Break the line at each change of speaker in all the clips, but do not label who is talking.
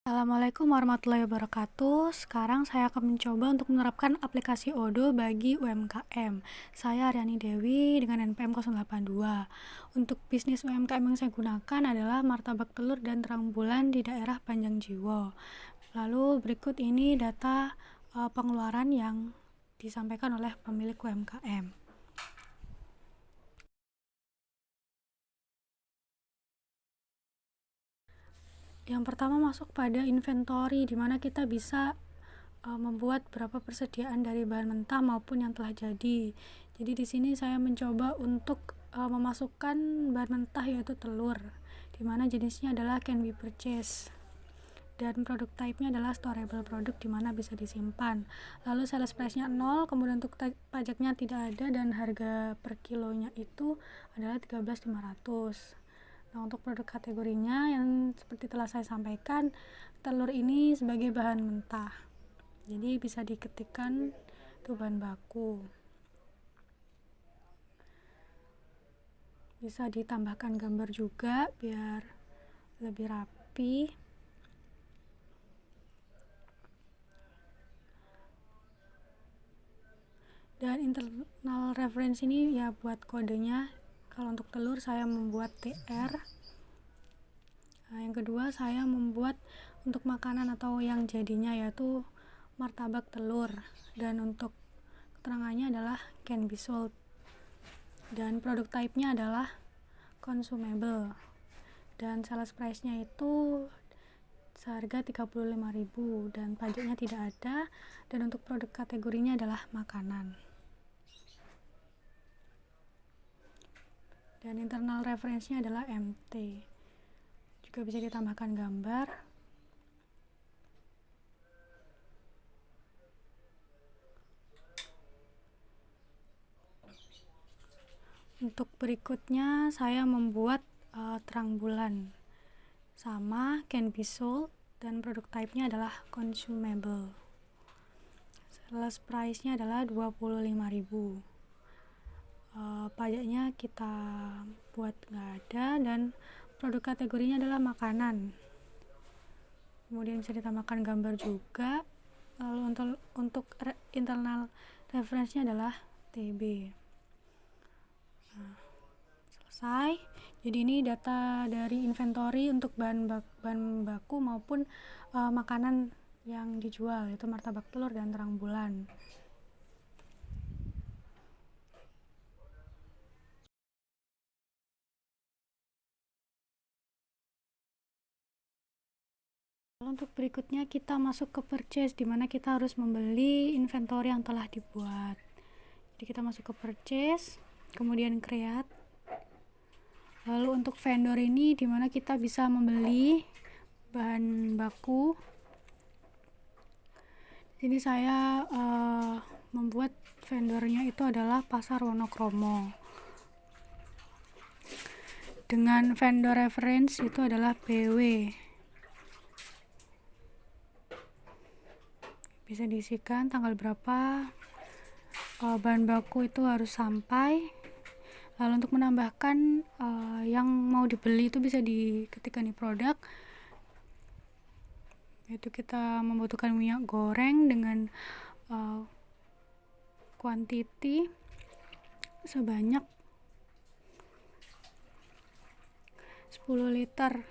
Assalamualaikum warahmatullahi wabarakatuh. Sekarang saya akan mencoba untuk menerapkan aplikasi Odoo bagi UMKM. Saya Aryani Dewi dengan NPM 082. Untuk bisnis UMKM yang saya gunakan adalah martabak telur dan terang bulan di daerah Panjang Jiwo. Lalu berikut ini data pengeluaran yang disampaikan oleh pemilik UMKM. Yang pertama masuk pada inventory, di mana kita bisa membuat berapa persediaan dari bahan mentah maupun yang telah jadi. Jadi di sini saya mencoba untuk memasukkan bahan mentah yaitu telur, di mana jenisnya adalah can be purchased. Dan produk type-nya adalah storable product, di mana bisa disimpan. Lalu sales price-nya 0, kemudian untuk pajaknya tidak ada, dan harga per kilonya itu adalah 13.500. Nah, untuk produk kategorinya yang seperti telah saya sampaikan, telur ini sebagai bahan mentah. Jadi bisa diketikkan itu bahan baku. Bisa ditambahkan gambar juga biar lebih rapi. Dan internal reference ini ya buat kodenya. Kalau untuk telur saya membuat TR. Nah, yang kedua saya membuat untuk makanan atau yang jadinya yaitu martabak telur, dan untuk keterangannya adalah can be sold, dan produk type-nya adalah consumable, dan sales price-nya itu seharga 35.000 dan pajaknya tidak ada, dan untuk produk kategorinya adalah makanan. Dan internal reference-nya adalah MT. Juga bisa ditambahkan gambar. Untuk berikutnya saya membuat terang bulan sama can be sold, dan produk type-nya adalah consumable. Sales price-nya adalah 25.000. Pajaknya kita buat nggak ada, dan produk kategorinya adalah makanan. Kemudian bisa ditambahkan gambar juga. Lalu untuk internal reference-nya adalah TB. Nah, selesai. Jadi ini data dari inventory untuk bahan baku maupun makanan yang dijual, yaitu martabak telur dan terang bulan. Untuk berikutnya kita masuk ke purchase, di mana kita harus membeli inventory yang telah dibuat. Jadi kita masuk ke purchase, kemudian create. Lalu untuk vendor ini, di mana kita bisa membeli bahan baku. Ini saya membuat vendornya itu adalah Pasar Wonokromo. Dengan vendor reference itu adalah BW. Bisa diisikan tanggal berapa bahan baku itu harus sampai. Lalu untuk menambahkan yang mau dibeli itu bisa diketikkan di produk, yaitu kita membutuhkan minyak goreng dengan kuantiti sebanyak 10 liter.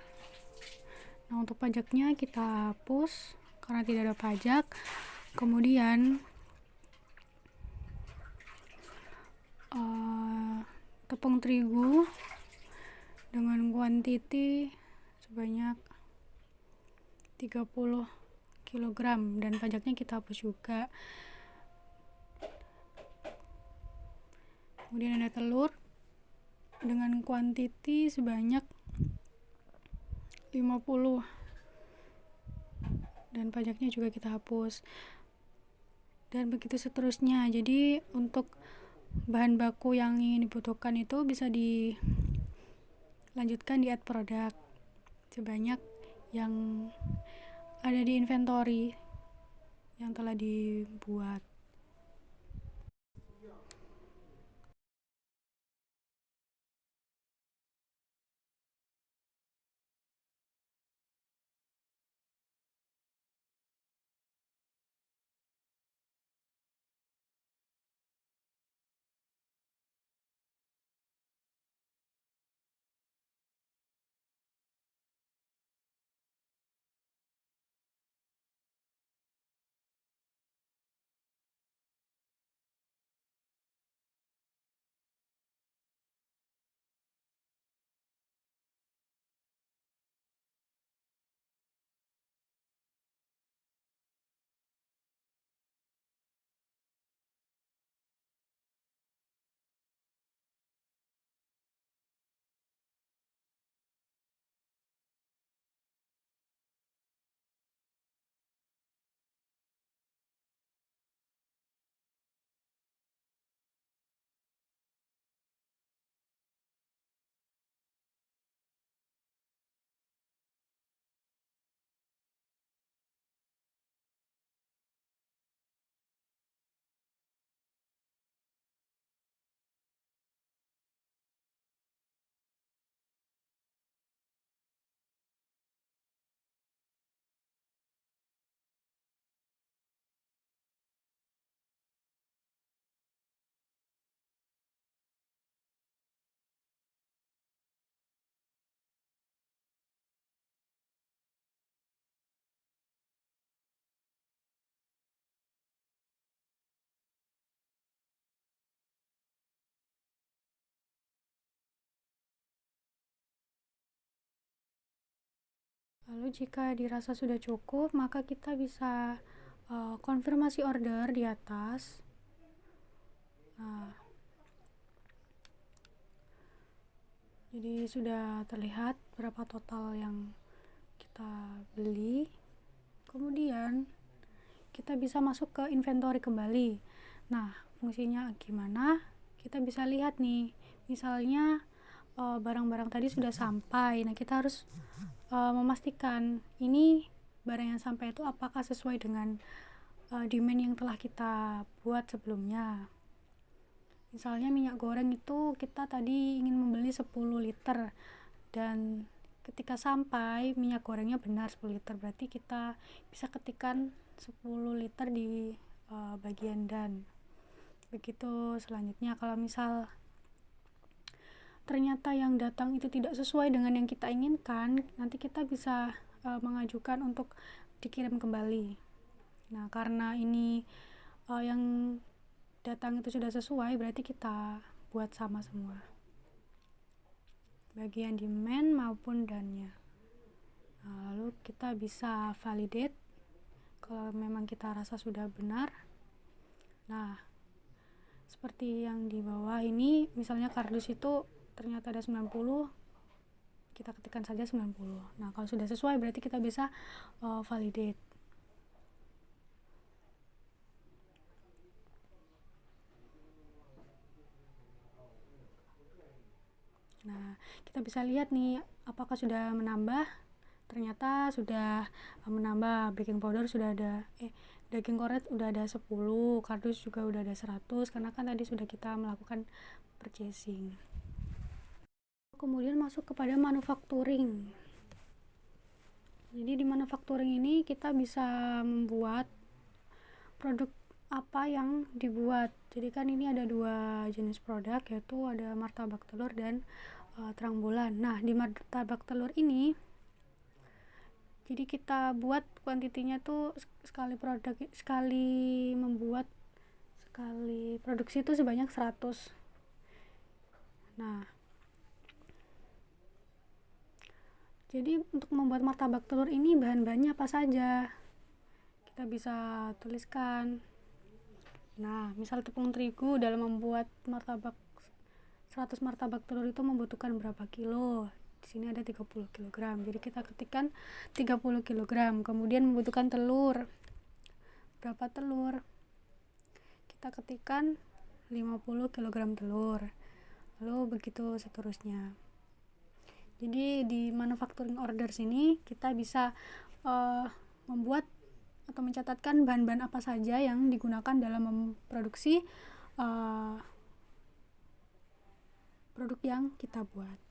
Nah, untuk pajaknya kita hapus karena tidak ada pajak. Kemudian tepung terigu dengan kuantiti sebanyak 30 kg, dan pajaknya kita hapus juga. Kemudian ada telur dengan kuantiti sebanyak 50, dan pajaknya juga kita hapus, dan begitu seterusnya. Jadi untuk bahan baku yang ingin dibutuhkan itu bisa dilanjutkan di add product sebanyak yang ada di inventory yang telah dibuat. Lalu jika dirasa sudah cukup, maka kita bisa konfirmasi order di atas. Nah, jadi sudah terlihat berapa total yang kita beli. Kemudian kita bisa masuk ke inventory kembali. Nah, fungsinya gimana? Kita bisa lihat nih, misalnya barang-barang tadi sudah sampai. Nah, kita harus memastikan ini barang yang sampai itu apakah sesuai dengan demand yang telah kita buat sebelumnya. Misalnya minyak goreng itu kita tadi ingin membeli 10 liter dan ketika sampai minyak gorengnya benar 10 liter, berarti kita bisa ketikkan 10 liter di bagian dan. Begitu selanjutnya, kalau misal ternyata yang datang itu tidak sesuai dengan yang kita inginkan, nanti kita bisa mengajukan untuk dikirim kembali. Nah, karena ini yang datang itu sudah sesuai, berarti kita buat sama semua, bagian demand maupun dannya. Nah, lalu kita bisa validate kalau memang kita rasa sudah benar. Nah, seperti yang di bawah ini, misalnya kardus itu ternyata ada 90, kita ketikkan saja 90. Nah, kalau sudah sesuai berarti kita bisa validate. Nah, kita bisa lihat nih apakah sudah menambah. Ternyata sudah menambah. Baking powder sudah ada, daging kornet udah ada 10, kardus juga udah ada 100, karena kan tadi sudah kita melakukan purchasing. Kemudian masuk kepada manufacturing. Jadi di manufacturing ini kita bisa membuat produk apa yang dibuat. Jadi kan ini ada 2 jenis produk, yaitu ada martabak telur dan terang bulan. Nah, di martabak telur ini jadi kita buat kuantitinya tuh sekali produksi itu sebanyak 100. Nah, jadi untuk membuat martabak telur ini bahan-bahannya apa saja? Kita bisa tuliskan. Nah, misal tepung terigu dalam membuat 100 martabak telur itu membutuhkan berapa kilo? Di sini ada 30 kg. Jadi kita ketikkan 30 kg. Kemudian membutuhkan telur. Berapa telur? Kita ketikkan 50 kg telur. Lalu begitu seterusnya. Jadi di manufacturing order sini kita bisa membuat atau mencatatkan bahan-bahan apa saja yang digunakan dalam memproduksi produk yang kita buat.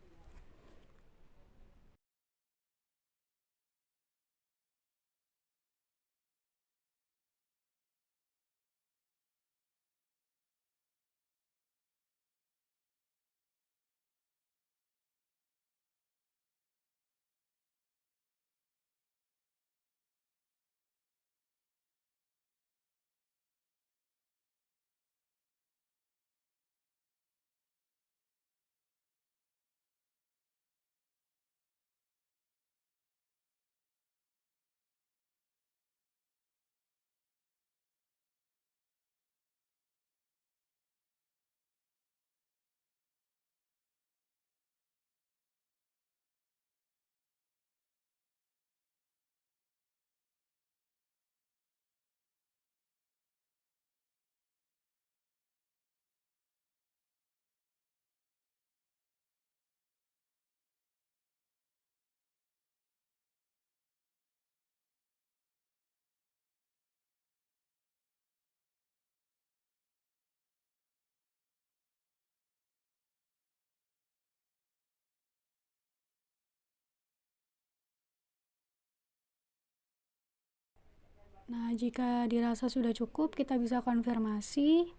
Nah, jika dirasa sudah cukup, kita bisa konfirmasi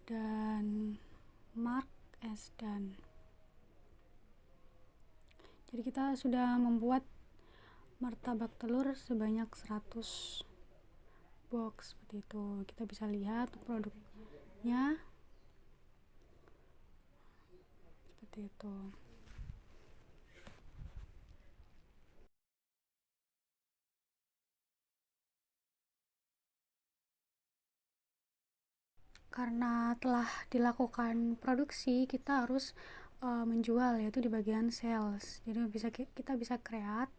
dan mark as done. Jadi kita sudah membuat martabak telur sebanyak 100 box seperti itu. Kita bisa lihat produknya seperti itu. karena telah dilakukan produksi, kita harus menjual, yaitu di bagian sales. Jadi kita bisa create.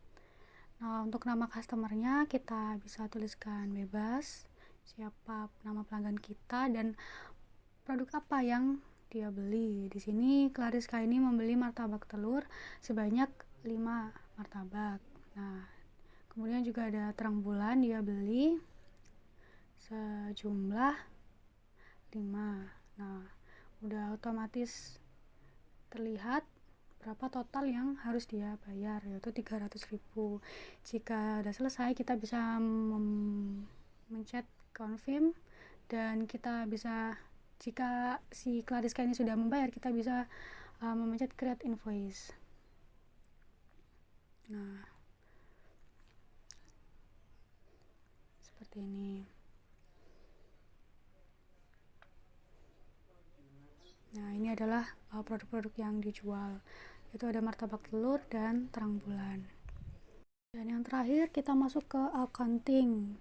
Nah, untuk nama customernya kita bisa tuliskan bebas, siapa nama pelanggan kita dan produk apa yang dia beli. Di sini Clariska ini membeli martabak telur sebanyak 5 martabak. Nah, kemudian juga ada terang bulan, dia beli sejumlah 5. Nah, udah otomatis terlihat berapa total yang harus dia bayar, yaitu 300.000. Jika udah selesai, kita bisa mencet confirm, dan kita bisa, jika si Clariska ini sudah membayar, kita bisa memencet create invoice. Nah, seperti ini. Nah, ini adalah produk-produk yang dijual. Itu ada martabak telur dan terang bulan. Dan yang terakhir kita masuk ke accounting,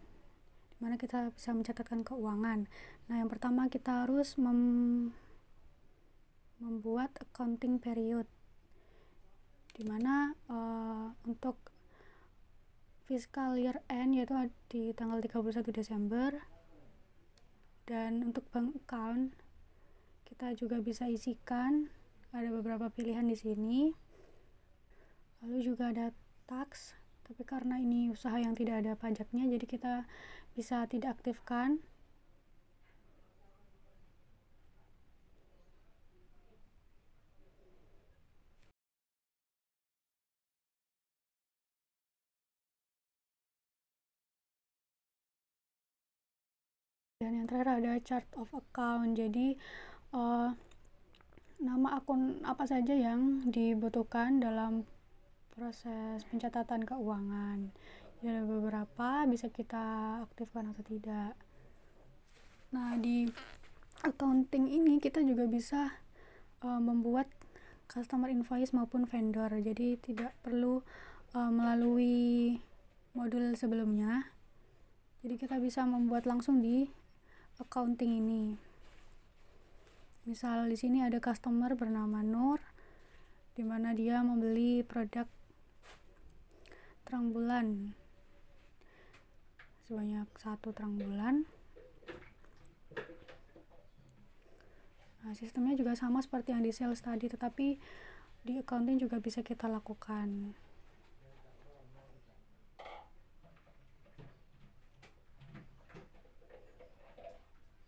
dimana kita bisa mencatatkan keuangan. Nah, yang pertama kita harus membuat accounting period, dimana untuk fiscal year end yaitu di tanggal 31 Desember. Dan untuk bank account kita juga bisa isikan, ada beberapa pilihan di sini. Lalu juga ada tax, tapi karena ini usaha yang tidak ada pajaknya, jadi kita bisa tidak aktifkan. Dan yang terakhir ada chart of account, jadi nama akun apa saja yang dibutuhkan dalam proses pencatatan keuangan. Jadi ada beberapa, bisa kita aktifkan atau tidak. Nah, di accounting ini kita juga bisa membuat customer invoice maupun vendor, jadi tidak perlu melalui modul sebelumnya. Jadi kita bisa membuat langsung di accounting ini. Misal di sini ada customer bernama Nur, di mana dia membeli produk terang bulan sebanyak 1 terang bulan. Nah, sistemnya juga sama seperti yang di sales tadi, tetapi di accounting juga bisa kita lakukan.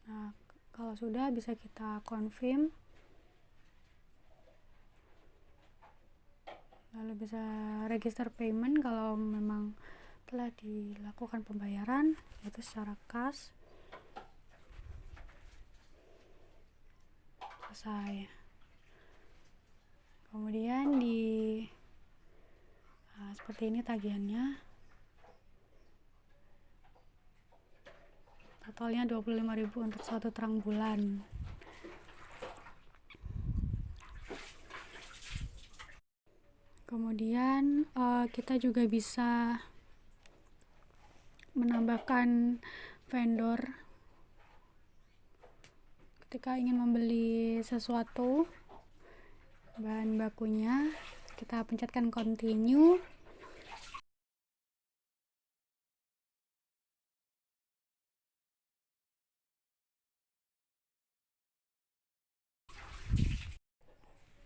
Nah, kalau sudah bisa kita confirm, lalu bisa register payment kalau memang telah dilakukan pembayaran, yaitu secara cash. Selesai. Kemudian seperti ini tagihannya, totalnya 25.000 untuk 1 terang bulan. Kemudian kita juga bisa menambahkan vendor ketika ingin membeli sesuatu, bahan bakunya. Kita pencetkan continue.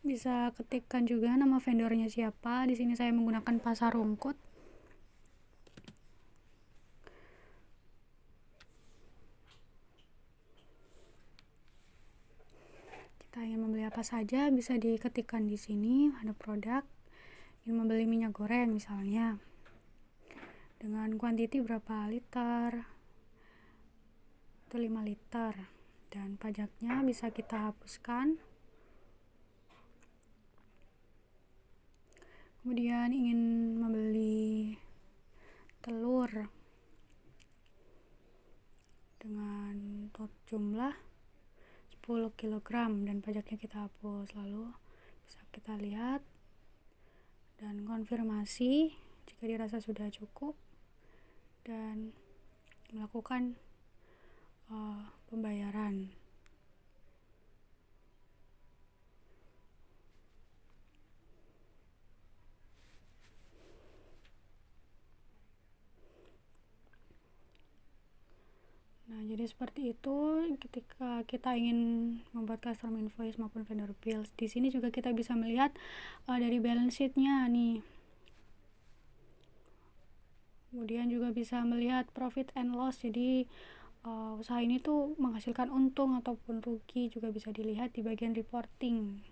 Bisa ketikkan juga nama vendornya siapa. Di sini saya menggunakan Pasar Rungkut. Kita ingin membeli apa saja bisa diketikkan di sini. Ada produk, ingin membeli minyak goreng misalnya, dengan kuantiti berapa liter, itu 5 liter, dan pajaknya bisa kita hapuskan. Kemudian ingin membeli telur dengan jumlah 10 kg dan pajaknya kita hapus. Lalu bisa kita lihat dan konfirmasi jika dirasa sudah cukup, dan melakukan pembayaran. jadi seperti itu ketika kita ingin membuat custom invoice maupun vendor bills. Di sini juga kita bisa melihat dari balance sheet-nya nih. Kemudian juga bisa melihat profit and loss. Jadi usaha ini tuh menghasilkan untung ataupun rugi juga bisa dilihat di bagian reporting.